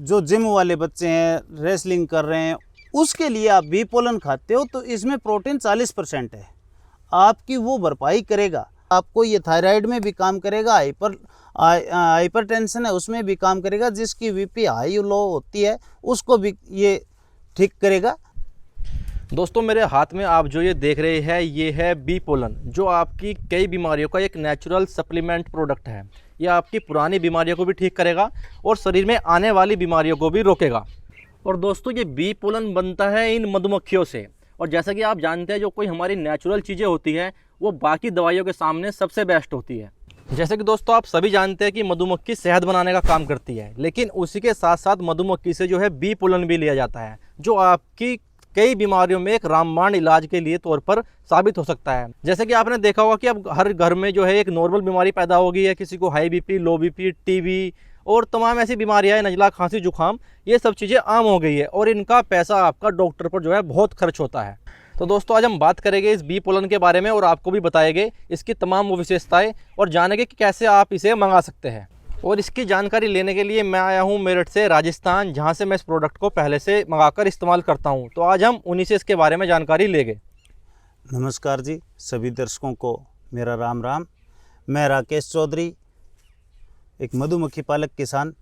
जो जिम वाले बच्चे हैं, रेसलिंग कर रहे हैं, उसके लिए आप बी पोलन खाते हो तो इसमें प्रोटीन 40% है, आपकी वो भरपाई करेगा। आपको ये थायराइड में भी काम करेगा, हाइपरटेंशन है उसमें भी काम करेगा, जिसकी बीपी हाई लो होती है उसको भी ये ठीक करेगा। दोस्तों मेरे हाथ में आप जो ये देख रहे हैं ये है बी पोलन, जो आपकी कई बीमारियों का एक नेचुरल सप्लीमेंट प्रोडक्ट है। ये आपकी पुरानी बीमारियों को भी ठीक करेगा और शरीर में आने वाली बीमारियों को भी रोकेगा। और दोस्तों ये बी पोलन बनता है इन मधुमक्खियों से, और जैसा कि आप जानते हैं जो कोई हमारी नेचुरल चीज़ें होती हैं वो बाकी दवाइयों के सामने सबसे बेस्ट होती है। जैसे कि दोस्तों आप सभी जानते हैं कि मधुमक्खी शहद बनाने का काम करती है, लेकिन उसी के साथ साथ मधुमक्खी से जो है बी पोलन भी लिया जाता है, जो आपकी कई बीमारियों में एक रामबाण इलाज के लिए तौर पर साबित हो सकता है। जैसे कि आपने देखा होगा कि अब हर घर में जो है एक नॉर्मल बीमारी पैदा हो गई है, किसी को हाई बीपी, लो बीपी, टीबी और तमाम ऐसी बीमारियां, नज़ला, खांसी, जुकाम, ये सब चीज़ें आम हो गई है और इनका पैसा आपका डॉक्टर पर जो है बहुत खर्च होता है। तो दोस्तों आज हम बात करेंगे इस बी पोलन के बारे में और आपको भी बताएंगे इसकी तमाम विशेषताएं और जानेंगे कि कैसे आप इसे मंगा सकते हैं। और इसकी जानकारी लेने के लिए मैं आया हूँ मेरठ से, राजस्थान, जहाँ से मैं इस प्रोडक्ट को पहले से मंगाकर इस्तेमाल करता हूँ। तो आज हम उन्हीं से इसके बारे में जानकारी लेंगे। नमस्कार जी, सभी दर्शकों को मेरा राम राम। मैं राकेश चौधरी, एक मधुमक्खी पालक किसान।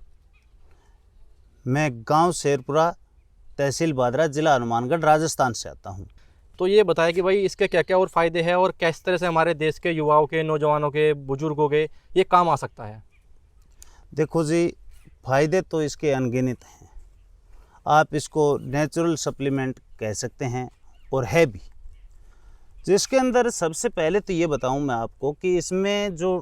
मैं गांव शेरपुरा, तहसील बादरा, जिला हनुमानगढ़, राजस्थान से आता हूं। तो ये बताएं कि भाई इसके क्या क्या और फ़ायदे हैं और किस तरह से हमारे देश के युवाओं के, नौजवानों के, बुजुर्गों के ये काम आ सकता है। देखो जी, फ़ायदे तो इसके अनगिनत हैं। आप इसको नेचुरल सप्लीमेंट कह सकते हैं और है भी, जिसके अंदर सबसे पहले तो ये बताऊं मैं आपको कि इसमें जो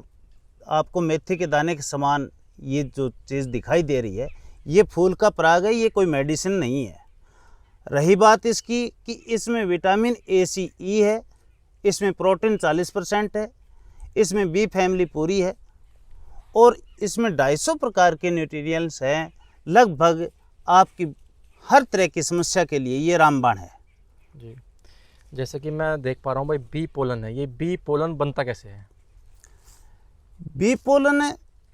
आपको मेथी के दाने के समान ये जो चीज़ दिखाई दे रही है, ये फूल का पराग है, ये कोई मेडिसिन नहीं है। रही बात इसकी कि इसमें विटामिन ए, सी, ई है, इसमें प्रोटीन 40% है, इसमें बी फैमिली पूरी है और इसमें 250 प्रकार के न्यूट्रिएंट्स हैं। लगभग आपकी हर तरह की समस्या के लिए ये रामबाण है जी। जैसे कि मैं देख पा रहा हूँ भाई बी पोलन है, ये बी पोलन बनता कैसे है? बी पोलन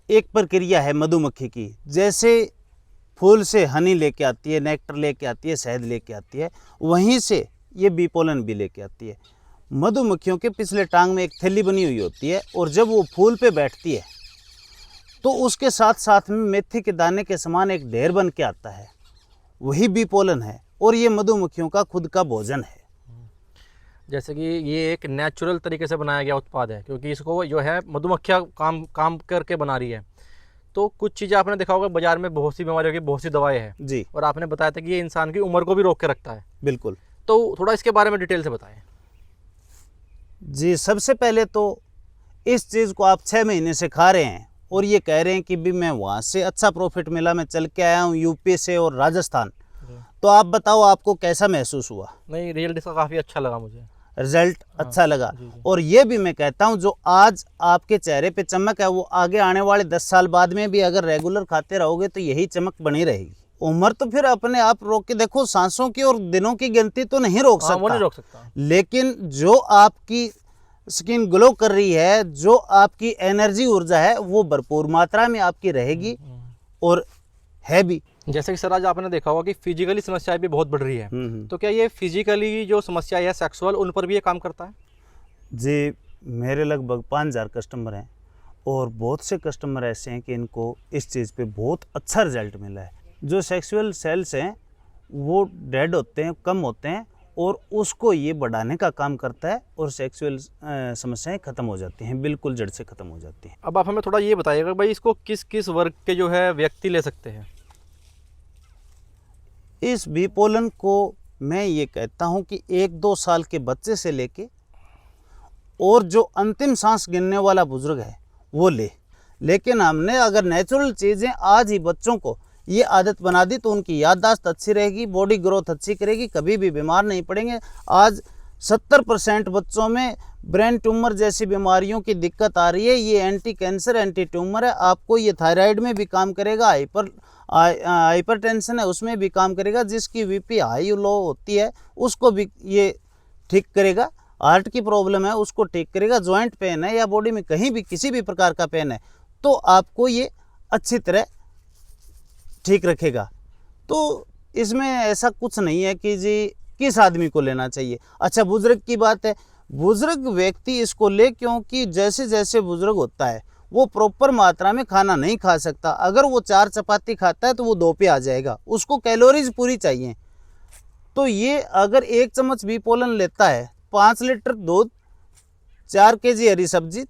एक प्रक्रिया है मधुमक्खी की। जैसे फूल से हनी लेके आती है, नेक्टर लेके आती है, शहद लेके आती है, वहीं से ये बी पोलन भी लेके आती है। मधुमक्खियों के पिछले टांग में एक थैली बनी हुई होती है और जब वो फूल पे बैठती है तो उसके साथ साथ में मेथी के दाने के समान एक ढेर बन के आता है, वही बी पोलन है और ये मधुमक्खियों का खुद का भोजन है। जैसे कि ये एक नेचुरल तरीके से बनाया गया उत्पाद है, क्योंकि इसको जो है मधुमक्खियाँ काम करके बना रही है। तो कुछ चीज़ें आपने देखा होगा बाजार में बहुत सी बीमारियों की बहुत सी दवाएं हैं जी, और आपने बताया था कि ये इंसान की उम्र को भी रोक के रखता है। बिल्कुल। तो थोड़ा इसके बारे में डिटेल से बताएं। जी, सबसे पहले तो इस चीज़ को आप 6 महीने से खा रहे हैं और ये कह रहे हैं कि भी मैं वहाँ से अच्छा प्रॉफिट मिला, मैं चल के आया हूँ यूपी से और राजस्थान। तो आप बताओ आपको कैसा महसूस हुआ? नहीं, रिजल्ट इसका काफ़ी अच्छा लगा मुझे। रिजल्ट अच्छा लगा। जी, जी। और ये भी मैं कहता हूँ जो आज आपके चेहरे पे चमक है वो आगे आने वाले 10 साल बाद में भी अगर रेगुलर खाते रहोगे तो यही चमक बनी रहेगी। उम्र तो फिर अपने आप रोक के देखो, सांसों की और दिनों की गिनती तो नहीं रोक सकता, वो नहीं रोक सकता, लेकिन जो आपकी स्किन ग्लो कर रही है, जो आपकी एनर्जी ऊर्जा है वो भरपूर मात्रा में आपकी रहेगी और है भी। जैसे कि सर आज आपने देखा होगा कि फिजिकली समस्याएं भी बहुत बढ़ रही है, तो क्या ये फिजिकली जो समस्या है सेक्सुअल, उन पर भी ये काम करता है? जी, मेरे लगभग 5000 कस्टमर हैं और बहुत से कस्टमर ऐसे हैं कि इनको इस चीज़ पे बहुत अच्छा रिजल्ट मिला है। जो सेक्सुअल सेल्स हैं वो डेड होते हैं, कम होते हैं और उसको ये बढ़ाने का काम करता है और सेक्सुअल समस्याएं ख़त्म हो जाती हैं, बिल्कुल जड़ से ख़त्म हो जाती हैं। अब आप हमें थोड़ा ये बताइएगा भाई इसको किस किस वर्ग के जो है व्यक्ति ले सकते हैं? इस बी पोलन को मैं ये कहता हूँ कि 1-2 साल के बच्चे से लेके और जो अंतिम सांस गिनने वाला बुजुर्ग है वो ले। लेकिन हमने अगर नेचुरल चीज़ें आज ही बच्चों को ये आदत बना दी तो उनकी याददाश्त अच्छी रहेगी, बॉडी ग्रोथ अच्छी करेगी, कभी भी बीमार नहीं पड़ेंगे। आज 70% बच्चों में ब्रेन ट्यूमर जैसी बीमारियों की दिक्कत आ रही है। ये एंटी कैंसर, एंटी ट्यूमर है। आपको ये थायराइड में भी काम करेगा, हाइपरटेंशन है उसमें भी काम करेगा, जिसकी बीपी हाई लो होती है उसको भी ये ठीक करेगा। हार्ट की प्रॉब्लम है उसको ठीक करेगा। जॉइंट पेन है या बॉडी में कहीं भी किसी भी प्रकार का पेन है तो आपको ये अच्छी तरह ठीक रखेगा। तो इसमें ऐसा कुछ नहीं है कि जी किस आदमी को लेना चाहिए। अच्छा, बुजुर्ग की बात है, बुजुर्ग व्यक्ति इसको ले, क्योंकि जैसे जैसे बुजुर्ग होता है वो प्रॉपर मात्रा में खाना नहीं खा सकता। अगर वो 4 चपाती खाता है तो वो 2 पे आ जाएगा, उसको कैलोरीज पूरी चाहिए। तो ये अगर 1 चम्मच बी पोलन लेता है, 5 लीटर दूध, 4 केजी हरी सब्जी,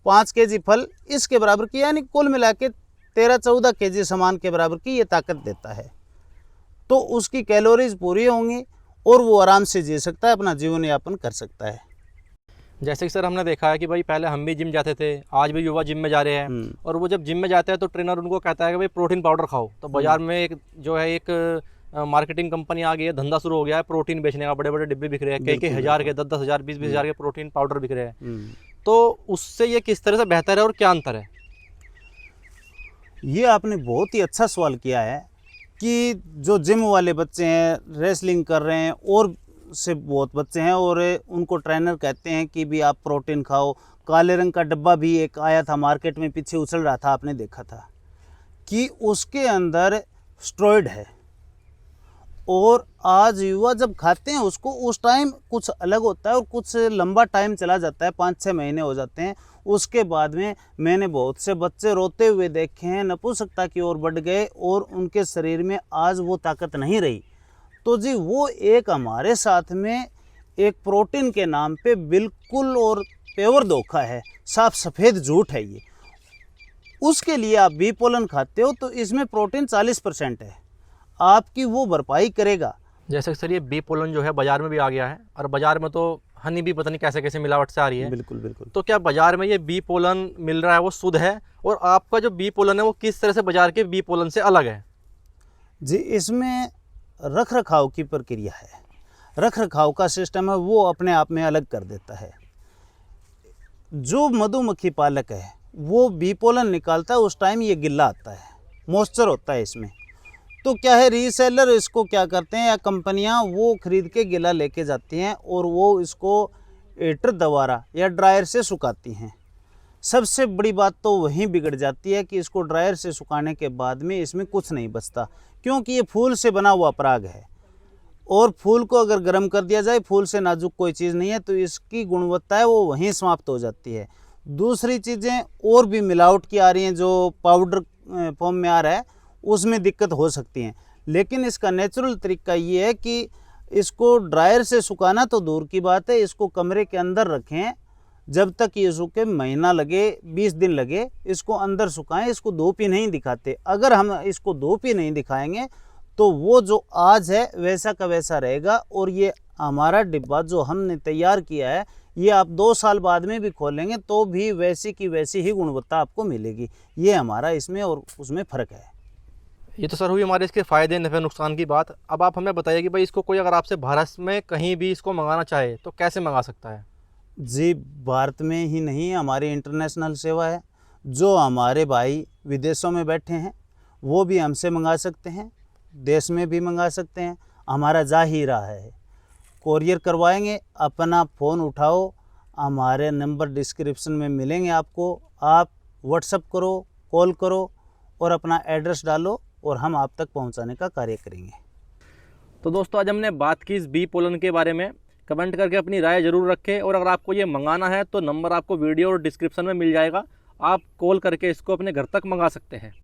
5 केजी फल, इसके बराबर की, यानी कुल मिला के 13-14 केजी सामान के बराबर की ये ताकत देता है। तो उसकी कैलोरीज पूरी होंगी और वो आराम से जी सकता है, अपना जीवन यापन कर सकता है। जैसे कि सर हमने देखा है कि भाई पहले हम भी जिम जाते थे, आज भी युवा जिम में जा रहे हैं, और वो जब जिम में जाते हैं तो ट्रेनर उनको कहता है कि भाई प्रोटीन पाउडर खाओ। तो बाजार में एक जो है एक मार्केटिंग कंपनी आ गई है, धंधा शुरू हो गया है प्रोटीन बेचने का, बड़े बड़े डिब्बे बिक रहे हैं, कई हज़ार के, 10-10 हज़ार, 20-20 हज़ार के प्रोटीन पाउडर बिक रहे हैं। तो उससे ये किस तरह से बेहतर है और क्या अंतर है? ये आपने बहुत ही अच्छा सवाल किया है कि जो जिम वाले बच्चे हैं, रेसलिंग कर रहे हैं, और से बहुत बच्चे हैं, और उनको ट्रेनर कहते हैं कि भी आप प्रोटीन खाओ। काले रंग का डब्बा भी एक आया था मार्केट में, पीछे उछल रहा था, आपने देखा था कि उसके अंदर स्टेरॉइड है। और आज युवा जब खाते हैं उसको, उस टाइम कुछ अलग होता है और कुछ लंबा टाइम चला जाता है, 5-6 महीने हो जाते हैं। उसके बाद में मैंने बहुत से बच्चे रोते हुए देखे हैं, नपुंसकता की ओर बढ़ गए और उनके शरीर में आज वो ताकत नहीं रही। तो जी वो एक हमारे साथ में एक प्रोटीन के नाम पे बिल्कुल और प्योर धोखा है, साफ सफ़ेद झूठ है ये। उसके लिए आप बी पोलन खाते हो तो इसमें प्रोटीन 40% है, आपकी वो भरपाई करेगा। जैसे कि सर ये बी पोलन जो है बाजार में भी आ गया है, और बाजार में तो हनी भी पता नहीं कैसे कैसे मिलावट से आ रही है। बिल्कुल बिल्कुल। तो क्या बाजार में ये बी पोलन मिल रहा है वो शुद्ध है, और आपका जो बी पोलन है वो किस तरह से बाजार के बी पोलन से अलग है? जी इसमें रख रखाव की प्रक्रिया है, रख रखाव का सिस्टम है, वो अपने आप में अलग कर देता है। जो मधुमक्खी पालक है वो बी पोलन निकालता है, उस टाइम ये गिल्ला आता है, मॉइस्चर होता है इसमें। तो क्या है, रीसेलर इसको क्या करते हैं, या कंपनियां वो खरीद के गिला लेके जाती हैं और वो इसको हीटर द्वारा या ड्रायर से सुखाती हैं। सबसे बड़ी बात तो वहीं बिगड़ जाती है कि इसको ड्रायर से सुखाने के बाद में इसमें कुछ नहीं बचता, क्योंकि ये फूल से बना हुआ पराग है, और फूल को अगर गर्म कर दिया जाए, फूल से नाजुक कोई चीज़ नहीं है, तो इसकी गुणवत्ता है वो वहीं समाप्त हो जाती है। दूसरी चीज़ें और भी मिलावट की आ रही हैं, जो पाउडर फॉर्म में आ रहा है, उसमें दिक्कत हो सकती हैं। लेकिन इसका नेचुरल तरीका ये है कि इसको ड्रायर से सुखाना तो दूर की बात है, इसको कमरे के अंदर रखें जब तक ये सूखे, महीना लगे, 20 दिन लगे, इसको अंदर सुखाएं। इसको धूप ही नहीं दिखाते। अगर हम इसको धूप ही नहीं दिखाएंगे तो वो जो आज है वैसा का वैसा रहेगा, और ये हमारा डिब्बा जो हमने तैयार किया है, ये आप 2 साल बाद में भी खोलेंगे तो भी वैसी की वैसी ही गुणवत्ता आपको मिलेगी। ये हमारा इसमें और उसमें फ़र्क है। ये तो सर हुई हमारे इसके फ़ायदे नफ़े नुकसान की बात। अब आप हमें बताइए कि भाई इसको कोई अगर आपसे भारत में कहीं भी इसको मंगाना चाहे तो कैसे मंगा सकता है? जी भारत में ही नहीं, हमारी इंटरनेशनल सेवा है। जो हमारे भाई विदेशों में बैठे हैं वो भी हमसे मंगा सकते हैं, देश में भी मंगा सकते हैं। हमारा जा ही रहा है, कोरियर करवाएंगे। अपना फ़ोन उठाओ, हमारे नंबर डिस्क्रिप्शन में मिलेंगे आपको। आप व्हाट्सएप करो, कॉल करो और अपना एड्रेस डालो और हम आप तक पहुंचाने का कार्य करेंगे। तो दोस्तों आज हमने बात की इस बी पोलन के बारे में। कमेंट करके अपनी राय ज़रूर रखें, और अगर आपको ये मंगाना है तो नंबर आपको वीडियो और डिस्क्रिप्शन में मिल जाएगा, आप कॉल करके इसको अपने घर तक मंगा सकते हैं।